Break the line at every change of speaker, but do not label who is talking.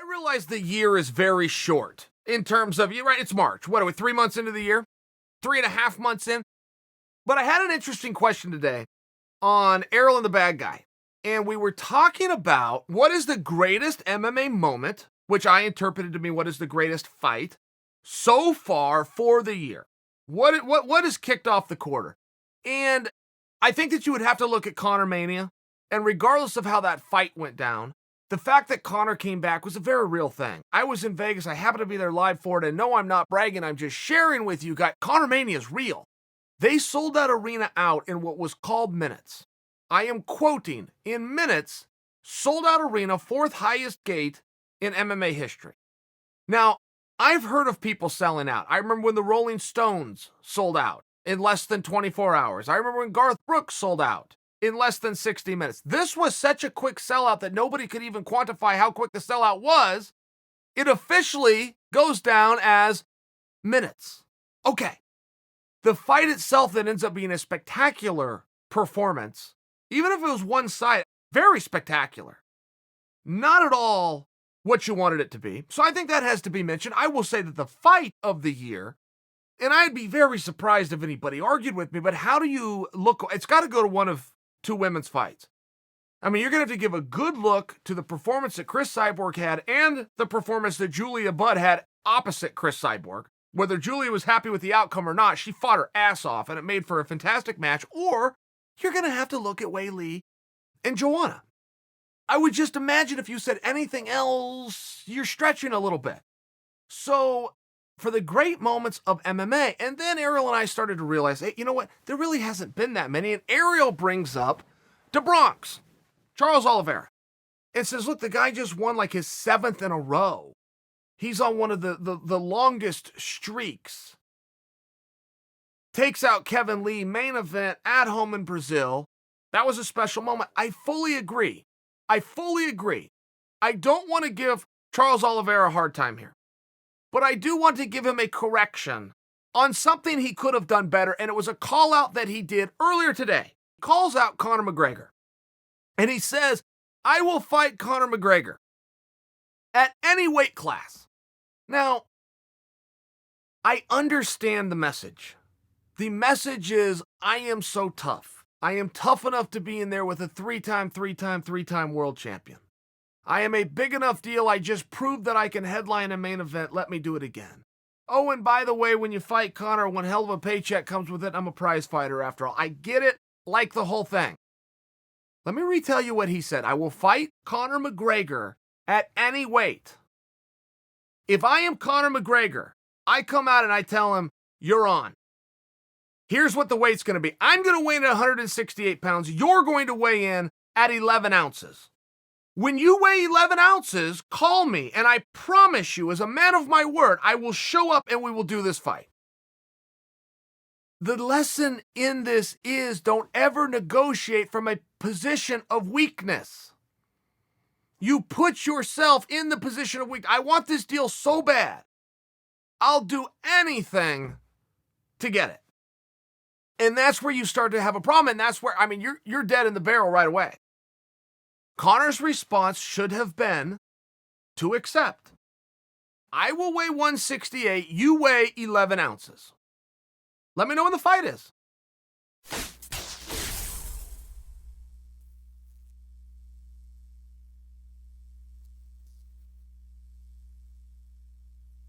realize the year is very short in terms of, you're right, it's March. What are we, 3 months into the year? 3.5 months in? But I had an interesting question today on Errol and the Bad Guy. And we were talking about what is the greatest MMA moment, which I interpreted to mean what is the greatest fight so far for the year. What has kicked off the quarter? And I think that you would have to look at Conor Mania. And regardless of how that fight went down, the fact that Conor came back was a very real thing. I was in Vegas. I happened to be there live for it. And no, I'm not bragging. I'm just sharing with you guys. Conor Mania is real. They sold that arena out in what was called minutes. I am quoting, in minutes, sold out arena, fourth highest gate in MMA history. Now, I've heard of people selling out. I remember when the Rolling Stones sold out in less than 24 hours. I remember when Garth Brooks sold out in less than 60 minutes. This was such a quick sellout that nobody could even quantify how quick the sellout was. It officially goes down as minutes. Okay. The fight itself then ends up being a spectacular performance. Even if it was one side, very spectacular. Not at all what you wanted it to be. So I think that has to be mentioned. I will say that the fight of the year, and I'd be very surprised if anybody argued with me, but how do you look? It's got to go to one of two women's fights. I mean, you're going to have to give a good look to the performance that Chris Cyborg had and the performance that Julia Budd had opposite Chris Cyborg. Whether Julia was happy with the outcome or not, she fought her ass off, and it made for a fantastic match. Or you're going to have to look at Wei Lee and Joanna. I would just imagine if you said anything else, you're stretching a little bit. So for the great moments of MMA, and then Ariel and I started to realize, hey, you know what? There really hasn't been that many. And Ariel brings up the Bronx, Charles Oliveira, and says, look, the guy just won like his 7th in a row. He's on one of the longest streaks. Takes out Kevin Lee, main event at home in Brazil. That was a special moment. I fully agree. I don't want to give Charles Oliveira a hard time here. But I do want to give him a correction on something he could have done better, and it was a call out that he did earlier today. He calls out Conor McGregor. And he says, I will fight Conor McGregor at any weight class. Now, I understand the message. The message is, I am so tough. I am tough enough to be in there with a three-time world champion. I am a big enough deal. I just proved that I can headline a main event. Let me do it again. Oh, and by the way, when you fight Conor, one hell of a paycheck comes with it. I'm a prize fighter after all. I get it, like the whole thing. Let me retell you what he said. I will fight Conor McGregor at any weight. If I am Conor McGregor, I come out and I tell him, you're on. Here's what the weight's going to be. I'm going to weigh in at 168 pounds. You're going to weigh in at 11 ounces. When you weigh 11 ounces, call me, and I promise you, as a man of my word, I will show up and we will do this fight. The lesson in this is don't ever negotiate from a position of weakness. You put yourself in the position of weakness. I want this deal so bad. I'll do anything to get it. And that's where you start to have a problem. And that's where, you're dead in the barrel right away. Conor's response should have been to accept. I will weigh 168. You weigh 11 ounces. Let me know when the fight is.